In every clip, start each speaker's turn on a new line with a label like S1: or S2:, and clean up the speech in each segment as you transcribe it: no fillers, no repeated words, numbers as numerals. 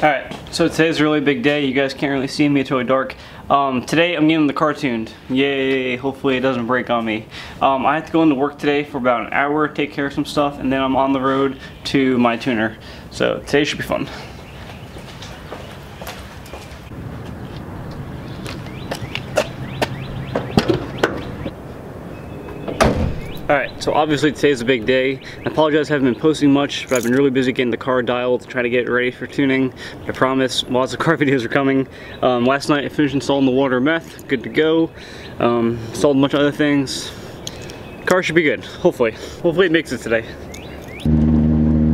S1: Alright, so today's a really big day. You guys can't really see me, it's really dark. Today I'm getting the car tuned. Yay, hopefully it doesn't break on me. I have to go into work today for about an hour, take care of some stuff, and then I'm on the road to my tuner. So today should be fun. Alright, so obviously today's a big day. I apologize I haven't been posting much, but I've been really busy getting the car dialed, trying to get it ready for tuning. I promise lots of car videos are coming. Last night I finished installing the water meth, good to go. Installed a bunch of other things. Car should be good, hopefully. Hopefully it makes it today.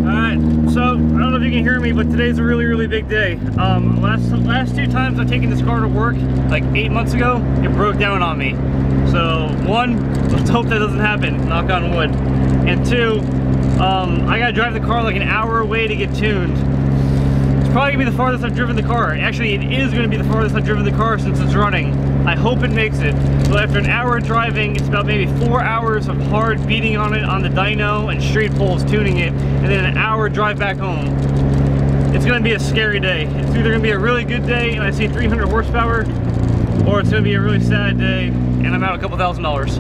S1: Alright, so I don't know if you can hear me, but today's a really big day. Last two times I've taken this car to work, like 8 months ago, it broke down on me. So one, let's hope that doesn't happen, knock on wood. And two, I gotta drive the car like an hour away to get tuned. It's probably gonna be the farthest I've driven the car. Actually, it is gonna be the farthest I've driven the car since it's running. I hope it makes it. So after an hour of driving, it's about maybe 4 hours of hard beating on it on the dyno and street pulls tuning it, and then an hour drive back home. It's gonna be a scary day. It's either gonna be a really good day and I see 300 horsepower, or it's gonna be a really sad day and I'm out a couple $1,000s.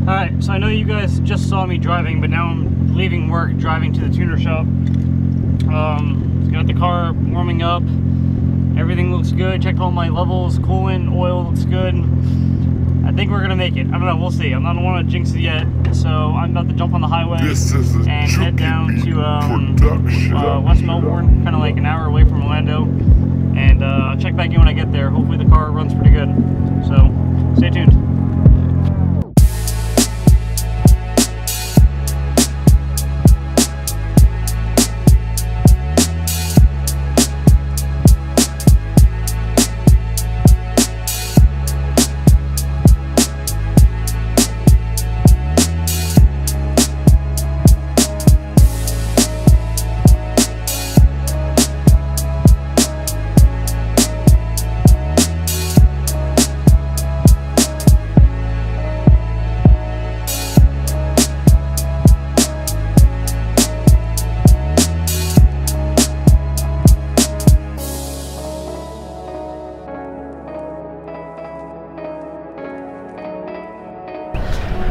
S1: Alright, so I know you guys just saw me driving, but now I'm leaving work, driving to the tuner shop. Got the car warming up. Everything looks good. Checked all my levels, coolant, oil looks good. I think we're gonna make it. I don't know, we'll see. I don't want to jinx it yet, so I'm about to jump on the highway and head down to West Melbourne, kind of like an hour away from Orlando, and I'll check back in when I get there. Hopefully the car runs pretty good, so stay tuned.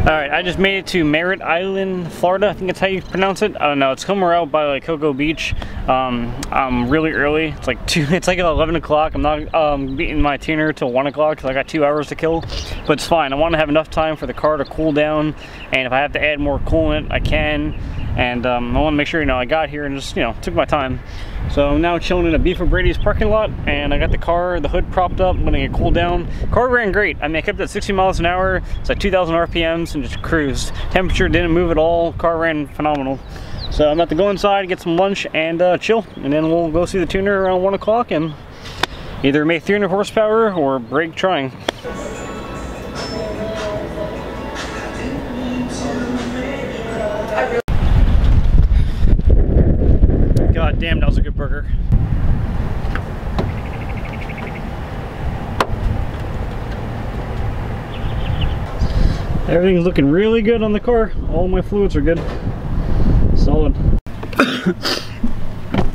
S1: Alright, I just made it to Merritt Island, Florida. I think that's how you pronounce it. I don't know. It's somewhere out by like Cocoa Beach. I'm really early. It's like 11 o'clock. I'm not beating my tuner till 1 o'clock because I got 2 hours to kill. But it's fine. I want to have enough time for the car to cool down. And if I have to add more coolant, I can. And I want to make sure, I got here and just, took my time. So I'm now chilling in a Beef Brady's parking lot, and I got the car, the hood propped up, letting it cool down. Car ran great. I mean, I kept it at 60 miles an hour. It's like 2,000 RPMs and just cruised. Temperature didn't move at all. Car ran phenomenal. So I'm about to go inside, get some lunch, and chill. And then we'll go see the tuner around 1 o'clock and either make 300 horsepower or break trying. God damn, that was a good burger. Everything's looking really good on the car. All my fluids are good. Solid.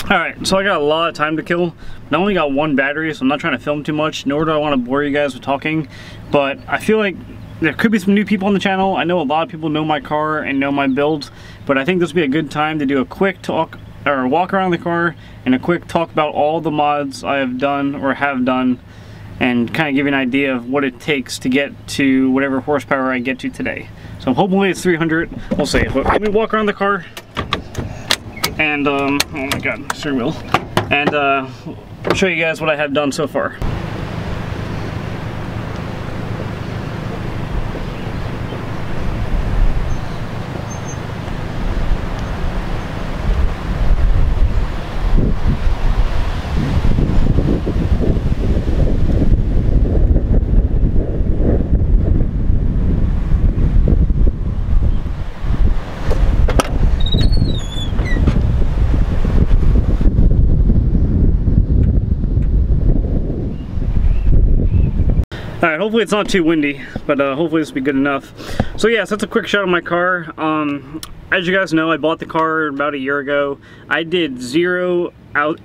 S1: Alright, so I got a lot of time to kill. I only got one battery, so I'm not trying to film too much, nor do I want to bore you guys with talking. But I feel like there could be some new people on the channel. I know a lot of people know my car and know my build, but I think this would be a good time to do a quick talk or walk around the car and a quick talk about all the mods I have done or have done, and kind of give you an idea of what it takes to get to whatever horsepower I get to today. So hopefully it's 300, we'll see. But let me walk around the car and oh my god, sure will, and I'll show you guys what I have done so far. Alright, hopefully it's not too windy, but hopefully this will be good enough. So yeah, so that's a quick shot of my car. As you guys know, I bought the car about a year ago. I did 0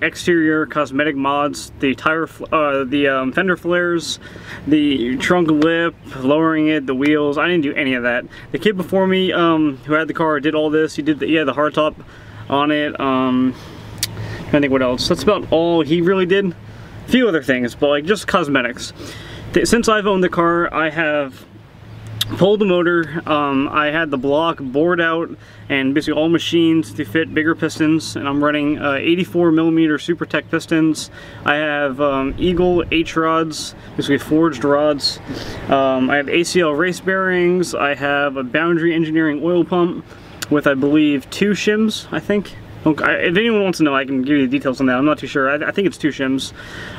S1: exterior cosmetic mods, the tire, the fender flares, the trunk lip, lowering it, the wheels. I didn't do any of that. The kid before me, who had the car, did all this. He did the, the hardtop on it. I think what else. That's about all he really did. A few other things, but like just cosmetics. Since I've owned the car, I have pulled the motor. I had the block bored out and basically all machines to fit bigger pistons, and I'm running 84mm Super Tech pistons. I have Eagle H rods, basically forged rods. I have ACL race bearings. I have a Boundary Engineering oil pump with, I believe, 2 shims, I think. Okay, if anyone wants to know, I can give you the details on that. I'm not too sure. I think it's 2 shims.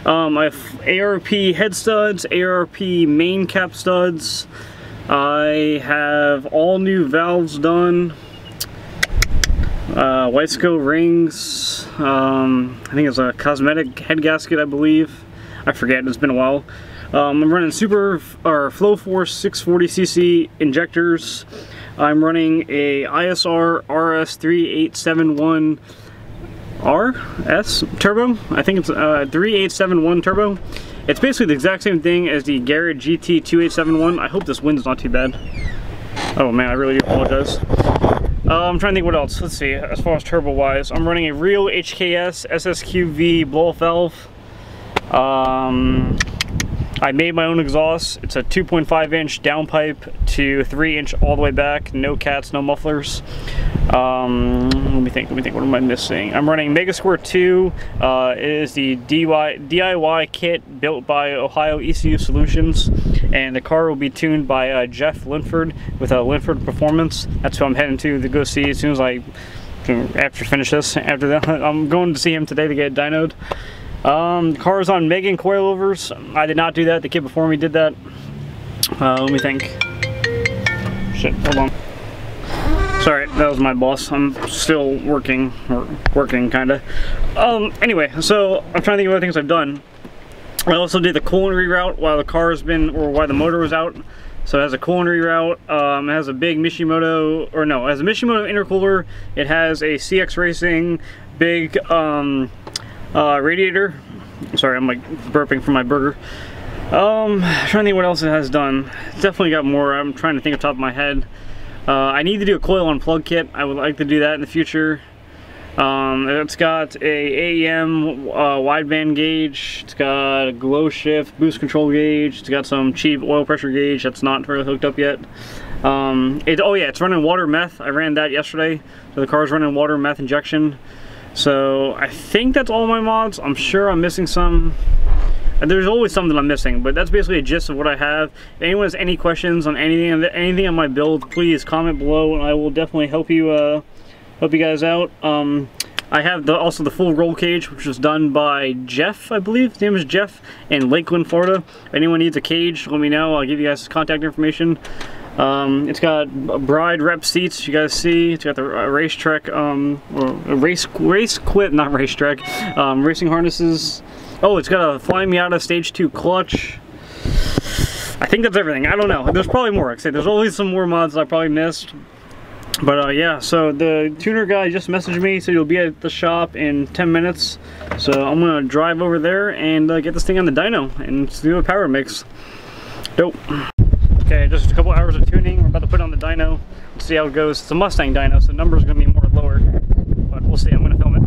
S1: I have ARP head studs, ARP main cap studs. I have all new valves done. Weisco rings. I think it's a cosmetic head gasket, I believe. I forget. It's been a while. I'm running Flow Force 640cc injectors. I'm running a ISR RS3871 RS turbo. I think it's 3871 turbo. It's basically the exact same thing as the Garrett GT2871. I hope this wind's not too bad. Oh man, I really do apologize. I'm trying to think what else. Let's see, as far as turbo wise, I'm running a real HKS SSQV blow-off valve. I made my own exhaust. It's a 2.5-inch downpipe to 3-inch all the way back. No cats, no mufflers. Let me think, what am I missing? I'm running Mega Squirt 2. It is the DIY kit built by Ohio ECU Solutions, and the car will be tuned by Jeff Linford with Linford Performance. That's who I'm heading to go see as soon as after finish this. After that, I'm going to see him today to get it dynoed. The car is on Megan coilovers. I did not do that. The kid before me did that. Let me think. Shit, hold on. Sorry, that was my boss. I'm still working, kinda. Anyway, so I'm trying to think of other things I've done. I also did the coolant reroute while the car has been, or while the motor was out. So it has a coolant reroute. It has a big Mishimoto, or no, it has a Mishimoto intercooler. It has a CX Racing big radiator. Sorry, I'm like burping from my burger. Trying to think what else it has done. It's definitely got more. I'm trying to think off the top of my head. I need to do a coil unplug kit. I would like to do that in the future. It's got a AEM wideband gauge. It's got a glow shift boost control gauge. It's got some cheap oil pressure gauge that's not really hooked up yet. Oh yeah, it's running water meth. I ran that yesterday. So the car's running water meth injection. So I think that's all my mods. I'm sure I'm missing some. There's always something I'm missing, but that's basically a gist of what I have. If anyone has any questions on anything on my build, please comment below, and I will definitely help you guys out. I have also the full roll cage, which was done by Jeff, I believe. His name is Jeff, in Lakeland, Florida. If anyone needs a cage, let me know. I'll give you guys contact information. It's got bride rep seats, you guys see. It's got the racetrack, racing harnesses. Oh, it's got a Fly Miata Stage 2 clutch. I think that's everything. I don't know. There's probably more. Like I said, there's always some more mods that I probably missed. But yeah, so the tuner guy just messaged me, so he'll be at the shop in 10 minutes. So I'm gonna drive over there and get this thing on the dyno and do a power mix. Dope. Okay, just a couple hours of tuning. We're about to put it on the dyno. Let's see how it goes. It's a Mustang dyno, so the number's gonna be more lower. But we'll see. I'm gonna film it.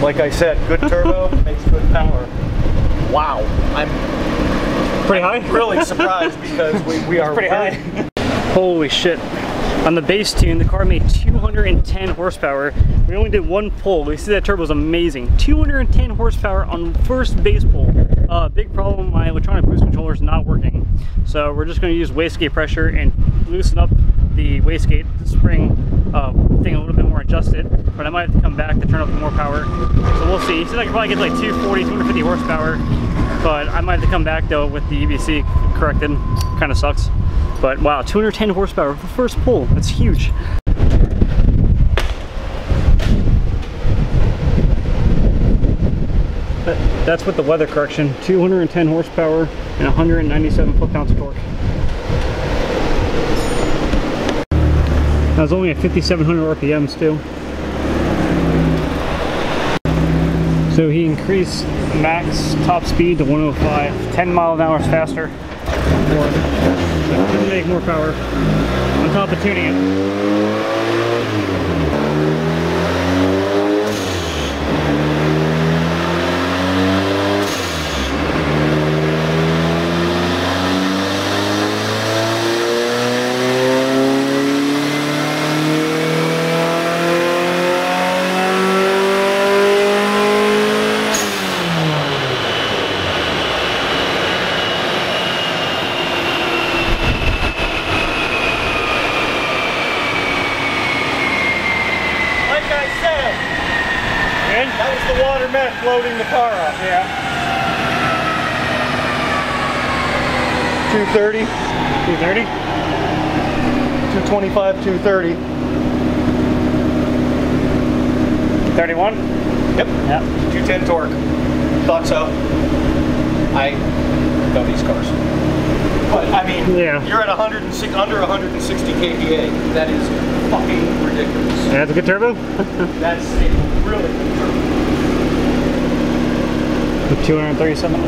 S2: Like I said, good turbo makes good power. Wow, I'm
S1: pretty high.
S2: Really surprised because we are
S1: pretty high. Holy shit! On the base tune, the car made 210 horsepower. We only did one pull. You see that turbo is amazing. 210 horsepower on first base pull. Big problem, my electronic boost controller is not working. So we're just going to use wastegate pressure and loosen up the wastegate, the spring thing a little bit more adjusted. But I might have to come back to turn up more power. So we'll see. So I can probably get like 240, 250 horsepower. But I might have to come back though with the EBC corrected. Kind of sucks. But wow, 210 horsepower for the first pull. That's huge. That's with the weather correction. 210 horsepower and 197 foot-pounds of torque. That was only at 5,700 RPMs too. So he increased max top speed to 105, 10 miles an hour faster. So make more power on top of tuning it.
S2: That was the water meth floating the car up.
S1: Yeah.
S2: 230.
S1: 230?
S2: 225, 230.
S1: 31?
S2: Yep.
S1: Yep.
S2: 210 torque. Thought so. I know these cars. But I mean,
S1: yeah.
S2: You're at 106, under 160 kPa. That is fucking ridiculous.
S1: Yeah, that's a good turbo?
S2: That's a really good turbo.
S1: 237.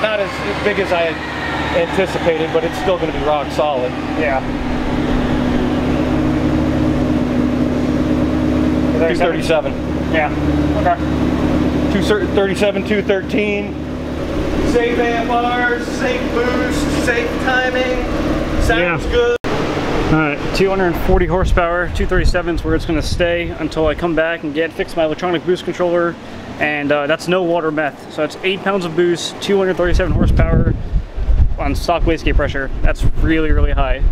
S2: Not as big as I had anticipated, but it's still going to be rock solid.
S1: Yeah.
S2: 237.
S1: Yeah. Okay.
S2: 237, 213. Safe AFRs, safe boost, safe timing. Sounds good.
S1: Alright, 240 horsepower, 237 is where it's going to stay until I come back and fix my electronic boost controller. And that's no water meth. So it's 8 pounds of boost, 237 horsepower on stock wastegate pressure. That's really, really high.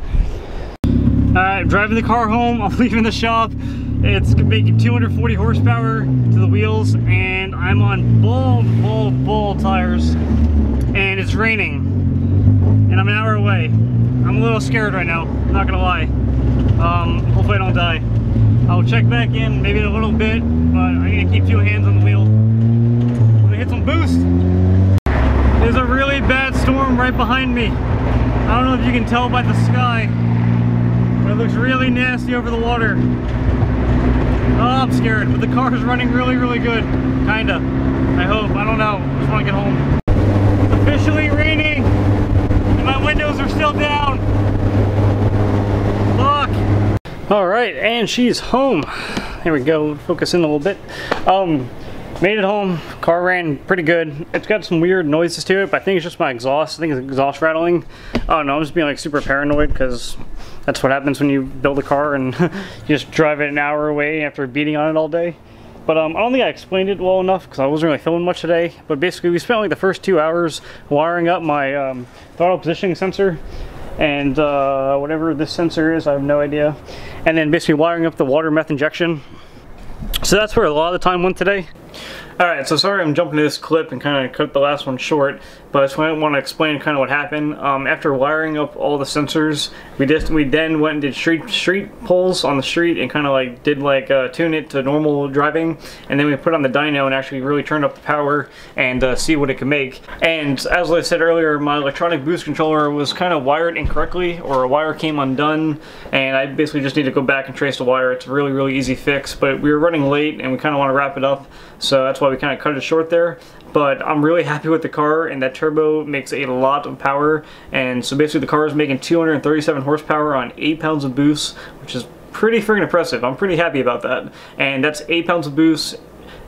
S1: Alright, driving the car home, I'm leaving the shop. It's making 240 horsepower to the wheels, and I'm on ball tires, and it's raining. And I'm an hour away. I'm a little scared right now, not gonna lie. Hopefully I don't die. I'll check back in maybe in a little bit, but I need to keep 2 hands on the wheel. Let me hit some boost. There's a really bad storm right behind me. I don't know if you can tell by the sky, but it looks really nasty over the water. Oh, I'm scared, but the car is running really, really good. Kinda. I hope. I don't know. I just want to get home. It's officially raining, and my windows are still down. Fuck. Alright, and she's home. There we go, focus in a little bit. Made it home, car ran pretty good. It's got some weird noises to it, but I think it's just my exhaust. I think it's exhaust rattling. I don't know, I'm just being like super paranoid because that's what happens when you build a car and you just drive it an hour away after beating on it all day. But I don't think I explained it well enough because I wasn't really filming much today. But basically we spent like the first 2 hours wiring up my throttle positioning sensor and whatever this sensor is, I have no idea. And then basically wiring up the water meth injection. So that's where a lot of the time went today. Alright, so sorry I'm jumping to this clip and kind of cut the last one short, but I just want to explain kind of what happened. After wiring up all the sensors, we then went and did street pulls on the street and kind of like did like tune it to normal driving, and then we put on the dyno and actually really turned up the power and see what it could make. And as I said earlier, my electronic boost controller was kind of wired incorrectly, or a wire came undone, and I basically just need to go back and trace the wire. It's a really easy fix, but we were running late and we kind of want to wrap it up, so that's why we kind of cut it short there. But I'm really happy with the car, and that turbo makes a lot of power. And so basically the car is making 237 horsepower on 8 pounds of boost, which is pretty freaking impressive. I'm pretty happy about that. And that's 8 pounds of boost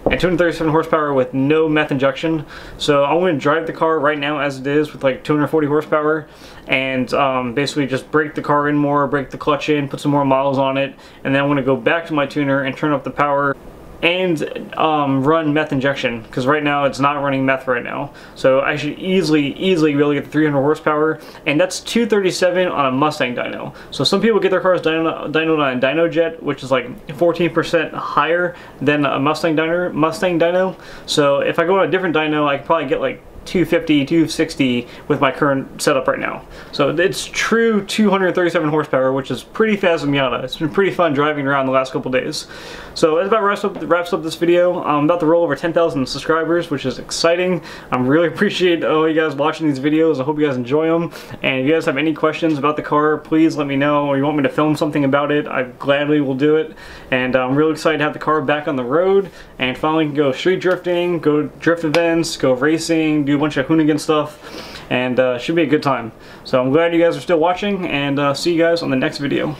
S1: and 237 horsepower with no meth injection. So I'm going to drive the car right now as it is with like 240 horsepower and basically just break the car in more, break the clutch in, put some more miles on it, and then I'm going to go back to my tuner and turn up the power and run meth injection, because right now it's not running meth right now. So I should easily be able to get the 300 horsepower, and that's 237 on a Mustang dyno. So some people get their cars dynoed on a DynoJet, which is like 14% higher than a Mustang dyno. So if I go on a different dyno, I could probably get like 250, 260 with my current setup right now. So it's true 237 horsepower, which is pretty fast with Miata. It's been pretty fun driving around the last couple days. So that about wraps up this video. I'm about to roll over 10,000 subscribers, which is exciting. I really appreciate all you guys watching these videos. I hope you guys enjoy them. And if you guys have any questions about the car, please let me know, or you want me to film something about it, I gladly will do it. And I'm really excited to have the car back on the road and finally can go street drifting, go drift events, go racing, do a bunch of hoonigan stuff, and should be a good time. So I'm glad you guys are still watching, and see you guys on the next video.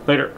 S1: Later.